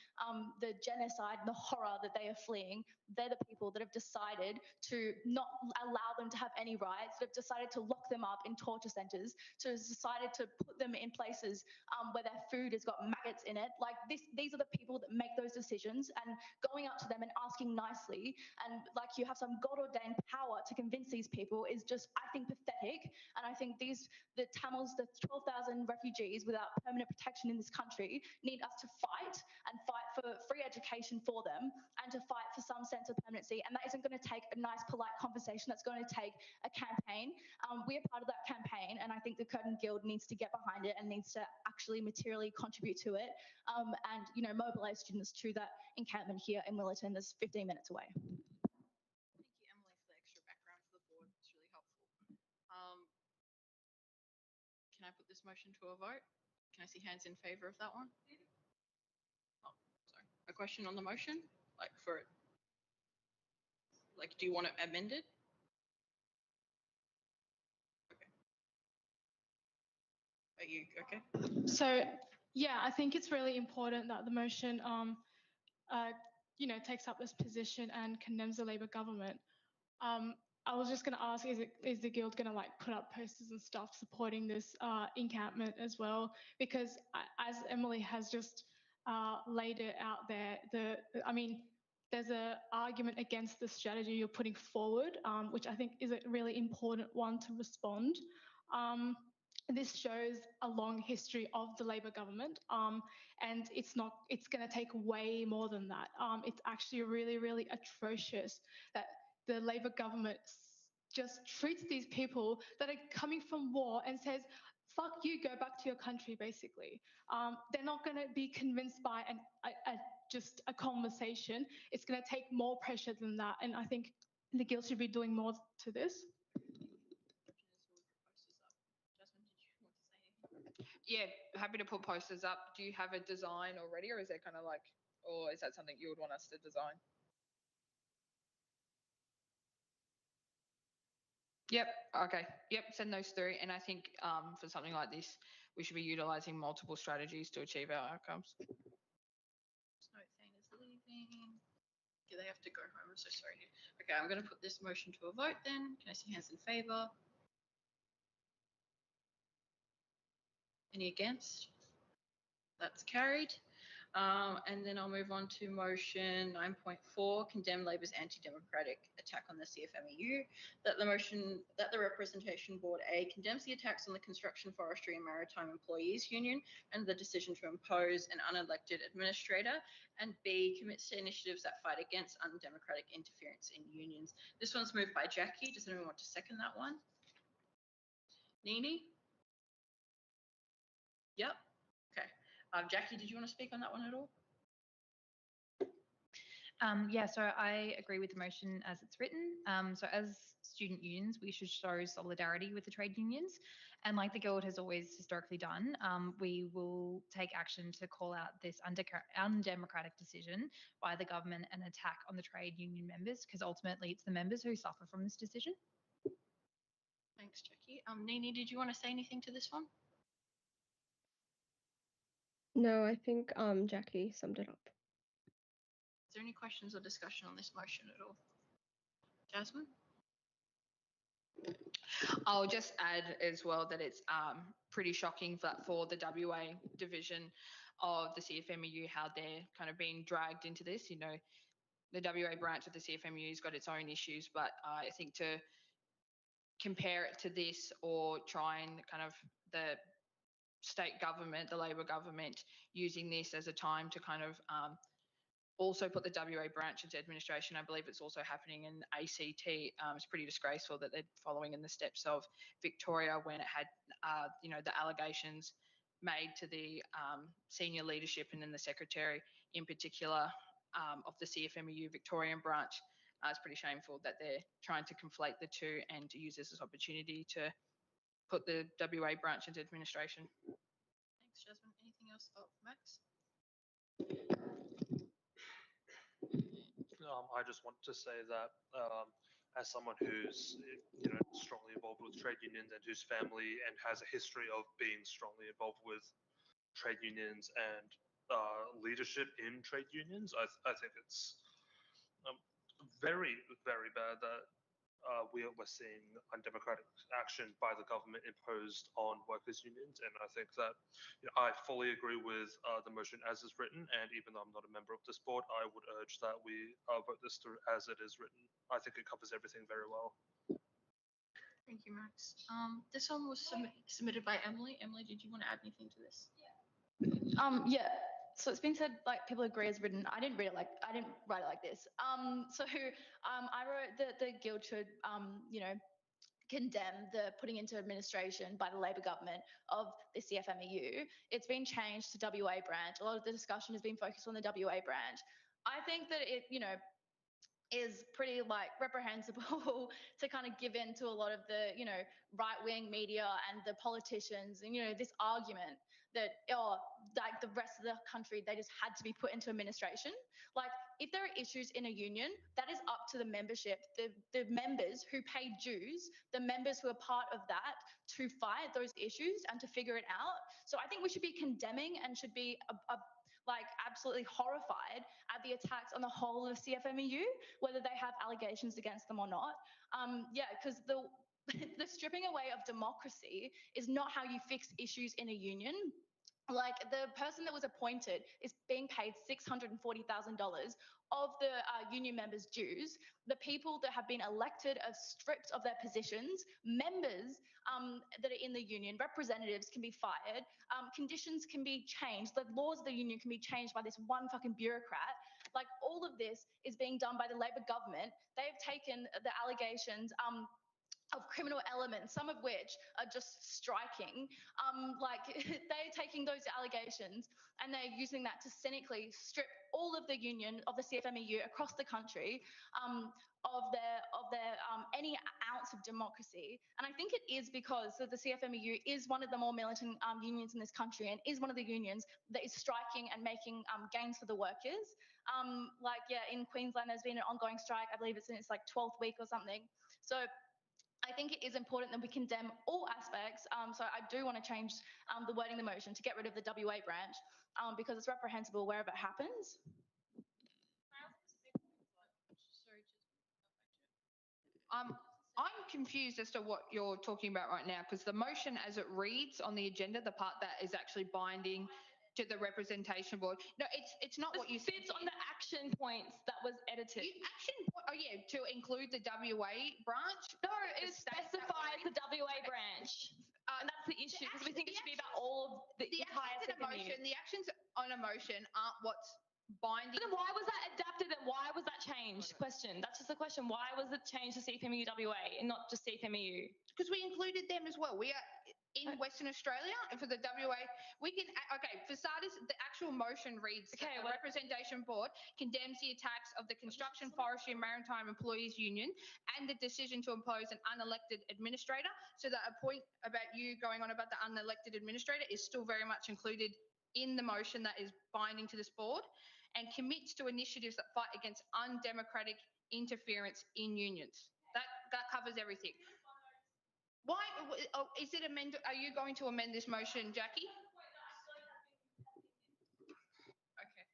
the genocide and the horror that they are fleeing, they're the people that have decided to not allow them to have any rights, that have decided to lock them up in torture centres, to have decided to put them in places where their food has got maggots in it. Like these are the people that make those decisions, and going up to them and asking nicely and like you have some God-ordained power to convince these people is just, I think, pathetic. And I think the Tamils, the 12,000 refugees without permanent protection in this country need us to fight and fight for free education for them and to fight for some sense of permanency democracy, and that isn't going to take a nice, polite conversation. That's going to take a campaign. We are part of that campaign, and I think the Curtin Guild needs to get behind it and needs to actually materially contribute to it, and mobilise students to that encampment here in Willerton. That's 15 minutes away. Thank you, Emily, for the extra background for the board. It's really helpful. Can I put this motion to a vote? Can I see hands in favour of that one? Oh, sorry. A question on the motion? Do you want it amended? Okay. Are you okay? So, yeah, I think it's really important that the motion, takes up this position and condemns the Labor government. I was just going to ask, is the guild going to put up posters and stuff supporting this encampment as well? Because as Emily has just laid it out there, there's an argument against the strategy you're putting forward, which I think is a really important one to respond. This shows a long history of the Labor government, and it's going to take way more than that. It's actually really, really atrocious that the Labor government just treats these people that are coming from war and says, fuck you, go back to your country, basically. They're not going to be convinced by just a conversation. It's going to take more pressure than that, and I think the guild should be doing more to this. Yeah, happy to put posters up. Do you have a design already, or is that or is that something you would want us to design? Yep. Okay. Yep. Send those through. And I think for something like this, we should be utilising multiple strategies to achieve our outcomes. Thane is leaving. Do they have to go home? I'm so sorry. Okay, I'm going to put this motion to a vote then. Can I see hands in favour? Any against? That's carried. And then I'll move on to motion 9.4, condemn Labor's anti-democratic attack on the CFMEU. That the Representation Board A condemns the attacks on the Construction, Forestry and Maritime Employees Union and the decision to impose an unelected administrator, and B, commits to initiatives that fight against undemocratic interference in unions. This one's moved by Jackie. Does anyone want to second that one? Nini? Yep. Okay. Jackie, did you want to speak on that one at all? Yeah, so I agree with the motion as it's written. So as student unions, we should show solidarity with the trade unions. And like the Guild has always historically done, we will take action to call out this undemocratic decision by the government and attack on the trade union members, because ultimately it's the members who suffer from this decision. Thanks, Jackie. Nini, did you want to say anything to this one? No, I think Jackie summed it up. Is there any questions or discussion on this motion at all? Jasmine? I'll just add as well that it's pretty shocking that for the WA division of the CFMEU, how they're kind of being dragged into this. The WA branch of the CFMEU has got its own issues, but I think to compare it to this or try and kind of the state government, the Labor government, using this as a time to kind of also put the WA branch into administration. I believe it's also happening in ACT. It's pretty disgraceful that they're following in the steps of Victoria when it had, the allegations made to the senior leadership and then the secretary in particular of the CFMEU Victorian branch. It's pretty shameful that they're trying to conflate the two and to use this as an opportunity to put the WA branch into administration. Thanks, Jasmine. Anything else? Oh, Max? I just want to say that as someone who's strongly involved with trade unions and whose family and has a history of being strongly involved with trade unions and leadership in trade unions, I think it's very, very bad that we're seeing undemocratic action by the government imposed on workers' unions. And I think that I fully agree with the motion as is written. And even though I'm not a member of this board, I would urge that we vote this through as it is written. I think it covers everything very well. Thank you, Max. This one was submitted by Emily. Emily, did you want to add anything to this? Yeah. so it's been said like people agree is written. I didn't write it like this. I wrote that the guild should condemn the putting into administration by the Labor government of the CFMEU. It's been changed to WA branch. A lot of the discussion has been focused on the WA branch. I think that it, is pretty like reprehensible to kind of give in to a lot of the, right-wing media and the politicians and, this argument that, like the rest of the country, they just had to be put into administration. Like if there are issues in a union, that is up to the membership, the members who pay dues, the members who are part of that to fight those issues and to figure it out. So I think we should be condemning and should be like absolutely horrified at the attacks on the whole of CFMEU, whether they have allegations against them or not. Because the stripping away of democracy is not how you fix issues in a union. Like the person that was appointed is being paid $640,000 of the union members' dues. The people that have been elected are stripped of their positions. Members that are in the union, representatives can be fired. Conditions can be changed. The laws of the union can be changed by this one fucking bureaucrat. Like all of this is being done by the Labor government. They've taken the allegations of criminal elements, some of which are just striking. They're taking those allegations and they're using that to cynically strip all of the union of the CFMEU across the country of their any ounce of democracy. And I think it is because the CFMEU is one of the more militant unions in this country and is one of the unions that is striking and making gains for the workers. In Queensland, there's been an ongoing strike. I believe it's in its 12th week or something. So I think it is important that we condemn all aspects. So I do want to change the wording of the motion to get rid of the WA branch because it's reprehensible wherever it happens. I'm confused as to what you're talking about right now because the motion as it reads on the agenda, the part that is actually binding to the representation board. No, it's not what you said. It's on the action points that was edited. To include the WA branch? No, it specifies the WA branch. And that's the issue because we think it should be about all of the entire CFMEU. The actions on a motion aren't what's binding. Then why was that adapted and why was that changed? Question. That's just the question. Why was it changed to CFMEU WA and not just CFMEU? Because we included them as well. We are in Western Australia and for the WA, for starters, the actual motion reads the Representation Board condemns the attacks of the Construction, Forestry and Maritime Employees Union and the decision to impose an unelected administrator. So that a point about you going on about the unelected administrator is still very much included in the motion that is binding to this board and commits to initiatives that fight against undemocratic interference in unions. That covers everything. Why is it amended? Are you going to amend this motion, Jackie? Okay.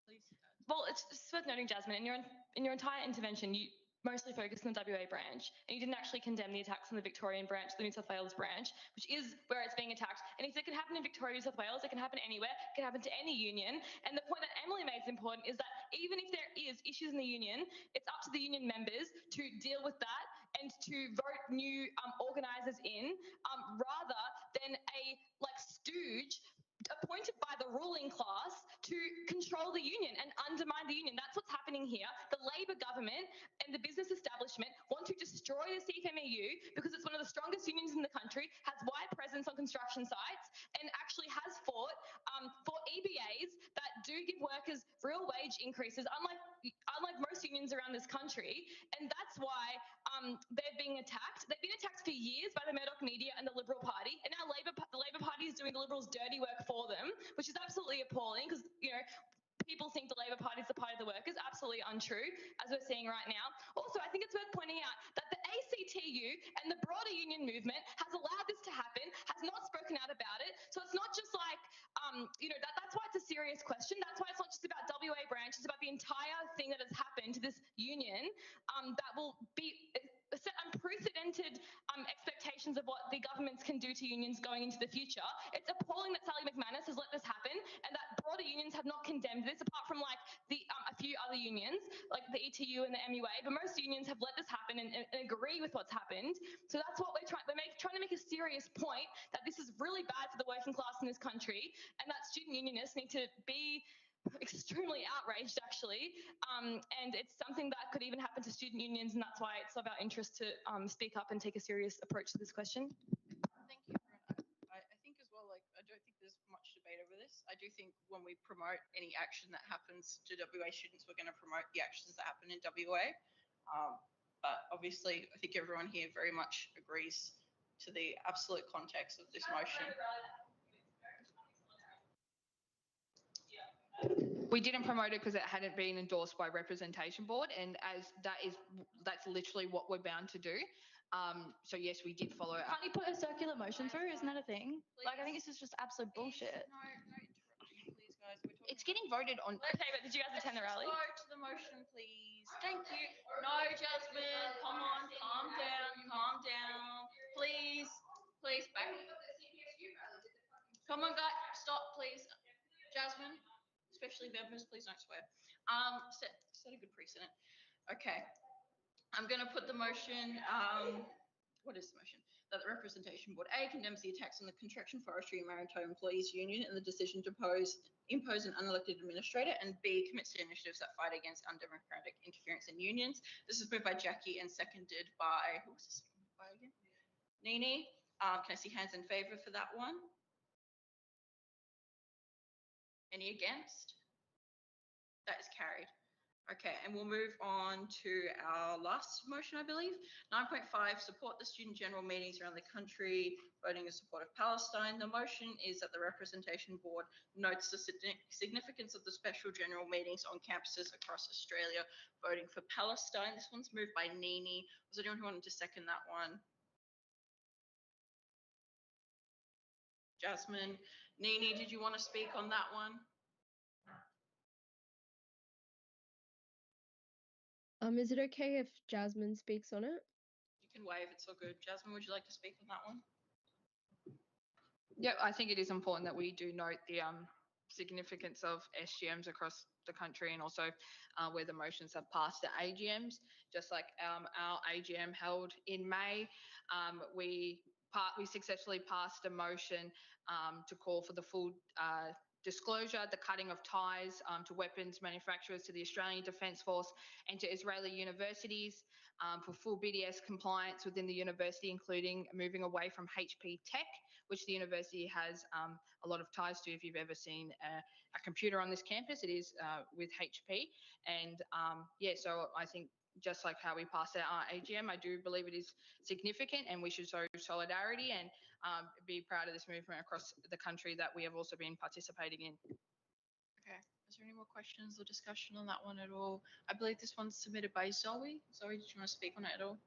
Please. Well, it's worth noting, Jasmine, in your entire intervention, you mostly focused on the WA branch, and you didn't actually condemn the attacks on the Victorian branch, the New South Wales branch, which is where it's being attacked. And if it can happen in Victoria, New South Wales, it can happen anywhere. It can happen to any union. And the point that Emily made is important is that even if there is issues in the union, it's up to the union members to deal with that and to vote new organisers in, rather than a stooge appointed by the ruling class to control the union and undermine the union. That's what's happening here. The Labor government and the business establishment want to destroy the CFMEU because it's one of the strongest unions in the country, has wide presence on construction sites, and actually has fought for EBAs that do give workers real wage increases, unlike most unions around this country. And that's why they're being attacked. They've been attacked for years by the Murdoch media and the Liberal Party, and now the Labor Party is doing the Liberals' dirty work for them, which is absolutely appalling because, people think the Labor Party is the party of the workers. Absolutely untrue, as we're seeing right now. Also, I think it's worth pointing out that the ACTU and the broader union movement has allowed this to happen, has not spoken out about it. So it's not just that's why it's a serious question. That's why it's not just about WA branch. It's about the entire thing that has happened to this union that will be set unprecedented expectations of what the governments can do to unions going into the future. It's appalling that Sally McManus has let this happen and that broader unions have not condemned this, apart from like a few other unions, like the ETU and the MUA, but most unions have let this happen and agree with what's happened. So that's what we're trying to make a serious point that this is really bad for the working class in this country and that student unionists need to be extremely outraged actually, and it's something that could even happen to student unions, and that's why it's of our interest to speak up and take a serious approach to this question. Thank you. I think as well, like, I don't think there's much debate over this. I do think when we promote any action that happens to WA students, we're going to promote the actions that happen in WA. But obviously, I think everyone here very much agrees to the absolute context of this motion. We didn't promote it because it hadn't been endorsed by representation board, and as that's literally what we're bound to do. So yes, we did follow it. Can't you put a circular motion through? Isn't that a thing? Please. Like, I think this is just absolute bullshit. No interruption, please, guys. It's getting voted on. Okay, but did you guys attend the rally? Let's go to the motion, please. Thank you. No, Jasmine, come on, calm down. Please, back. Come on, guys, stop, please. Jasmine, especially members, please don't swear. Set a good precedent. Okay, I'm going to put the motion. What is the motion? That the Representation Board A condemns the attacks on the Construction, Forestry and Maritime Employees Union and the decision to impose an unelected administrator, and B commits to initiatives that fight against undemocratic interference in unions. This is moved by Jackie and seconded by, who was this by again? Nini. Can I see hands in favour for that one? Any against? That is carried. Okay, and we'll move on to our last motion, I believe. 9.5, support the student general meetings around the country, voting in support of Palestine. The motion is that the Representation Board notes the significance of the special general meetings on campuses across Australia, voting for Palestine. This one's moved by Nini. Was there anyone who wanted to second that one? Jasmine. Nini, did you want to speak on that one? Is it okay if Jasmine speaks on it? You can wave, it's all good. Jasmine, would you like to speak on that one? Yeah, I think it is important that we do note the significance of SGMs across the country, and also where the motions have passed at AGMs. Just like our AGM held in May, we successfully passed a motion to call for the full disclosure, the cutting of ties to weapons manufacturers, to the Australian Defence Force and to Israeli universities, for full BDS compliance within the university, including moving away from HP Tech, which the university has a lot of ties to. If you've ever seen a computer on this campus, it is with HP. And yeah, so I think just like how we passed out our AGM, I do believe it is significant, and we should show solidarity and be proud of this movement across the country that we have also been participating in. Okay, is there any more questions or discussion on that one at all? I believe this one's submitted by Zoe. Zoe, did you want to speak on it at all?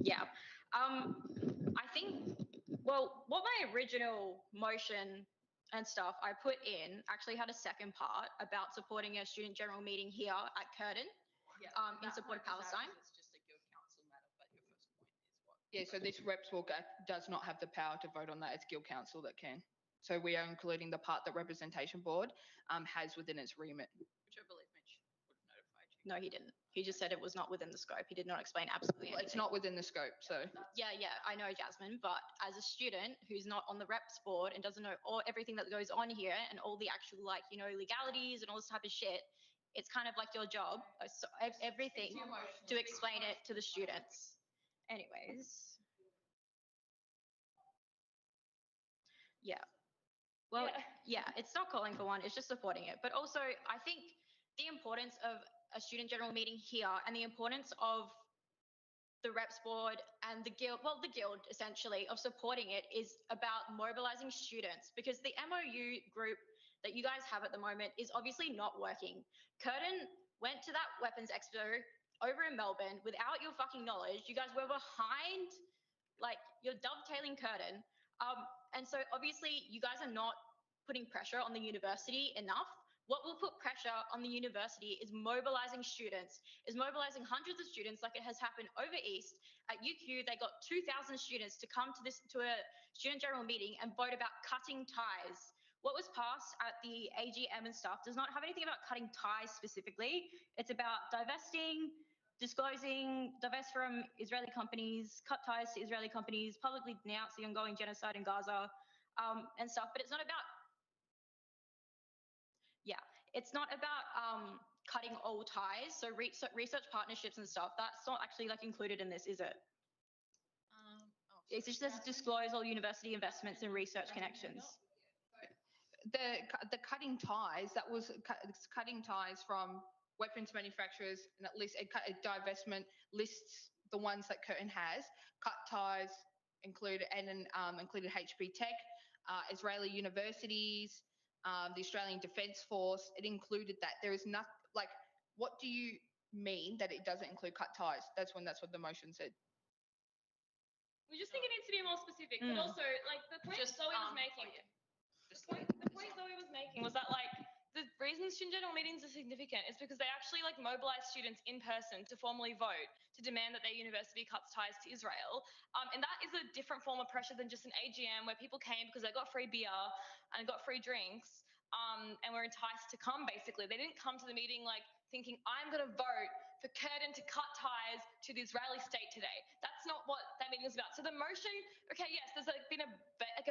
Yeah. I think, well, what my original motion and stuff I put in actually had a second part about supporting a student general meeting here at Curtin, in support of Palestine. It's just a Guild Council matter, but your first point is what? Yeah, so this reps book does not have the power to vote on that. It's Guild Council that can. So we are including the part that Representation Board has within its remit. Which I believe Mitch would have notified you. No, he didn't. He just said it was not within the scope. He did not explain absolutely anything. It's not within the scope, so. Yeah, I know, Jasmine, but as a student who's not on the reps board and doesn't know everything that goes on here and all the actual, like, you know, legalities and all this type of shit, it's kind of like your job, everything, to explain it to the students. Anyways. Yeah. Well, yeah, it's not calling for one, it's just supporting it. But also, I think the importance of a student general meeting here and the importance of the reps board and the guild essentially of supporting it is about mobilizing students, because the MOU group that you guys have at the moment is obviously not working. Curtin went to that weapons expo over in Melbourne without your fucking knowledge. You guys were behind, like, you're dovetailing Curtin. And so obviously you guys are not putting pressure on the university enough What will put pressure on the university is mobilizing students, is mobilizing hundreds of students like it has happened over East. At UQ, they got 2,000 students to come to a student general meeting and vote about cutting ties. What was passed at the AGM and stuff does not have anything about cutting ties specifically. It's about divesting, disclosing, divest from Israeli companies, cut ties to Israeli companies, publicly denounce the ongoing genocide in Gaza, and stuff. But it's not about, it's not about cutting all ties. So research partnerships and stuff, that's not actually like included in this, is it? It's just says disclose all university investments and research connections. The cutting ties, that was cutting ties from weapons manufacturers, and at least a divestment lists the ones that Curtin has. Cut ties included HP Tech, Israeli universities, the Australian Defence Force. It included that. There is not like, what do you mean that it doesn't include cut ties? That's what the motion said. We just think it needs to be more specific, but also like the point Zoe was making. The point Zoe was making was that like the reason student general meetings are significant is because they actually like mobilize students in person to formally vote to demand that their university cuts ties to Israel. And that is a different form of pressure than just an AGM where people came because they got free beer and got free drinks and were enticed to come basically. They didn't come to the meeting like thinking, I'm going to vote for Curtin to cut ties to the Israeli state today. That's not what that meeting was about. So the motion, okay, yes, there's like been a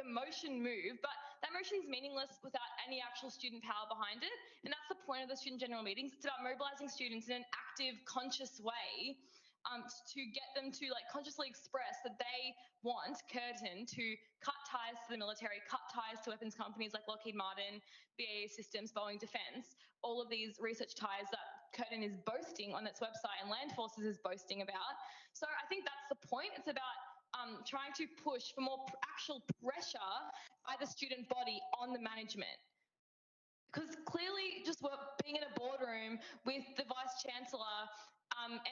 motion move, but that motion's meaningless without any actual student power behind it. And that's the point of the student general meetings. It's about mobilizing students in an active, conscious way to get them to like consciously express that they want Curtin to cut ties to the military, cut ties to weapons companies like Lockheed Martin, BAE Systems, Boeing Defence, all of these research ties that Curtin is boasting on its website and Land Forces is boasting about. So I think that's the point. It's about trying to push for more actual pressure by the student body on the management. Because clearly just being in a boardroom with the Vice Chancellor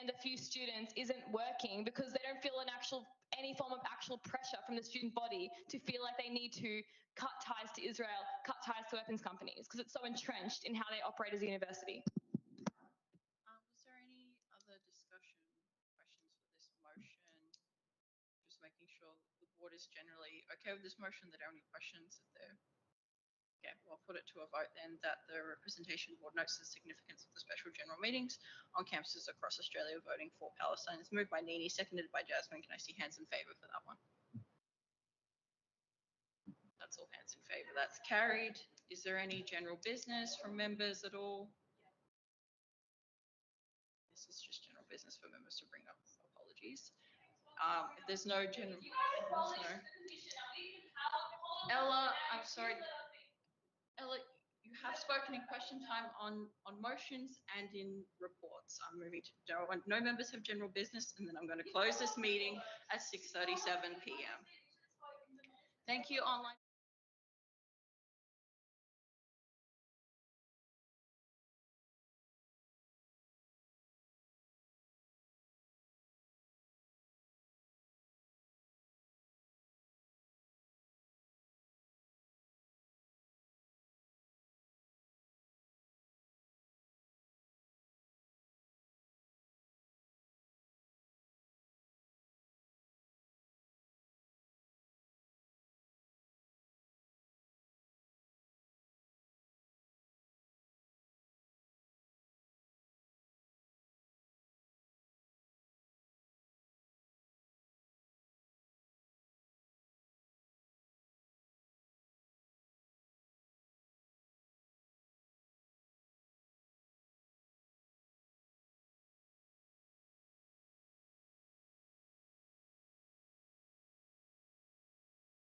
and a few students isn't working because they don't feel any form of actual pressure from the student body to feel like they need to cut ties to Israel, cut ties to weapons companies, because it's so entrenched in how they operate as a university. Was there any other discussion questions for this motion? Just making sure the board is generally okay with this motion. There are any questions that they're okay, well, I'll put it to a vote then that the representation board notes the significance of the special general meetings on campuses across Australia voting for Palestine. It's moved by Nini, seconded by Jasmine. Can I see hands in favour for that one? That's all hands in favour. That's carried. Is there any general business from members at all? This is just general business for members to bring up. Apologies. If there's no general business, Ella, I'm sorry. Ella, you have spoken in question time on motions and in reports. I'm moving to no members have general business, and then I'm going to close this meeting at 6:37 p.m. Thank you, online.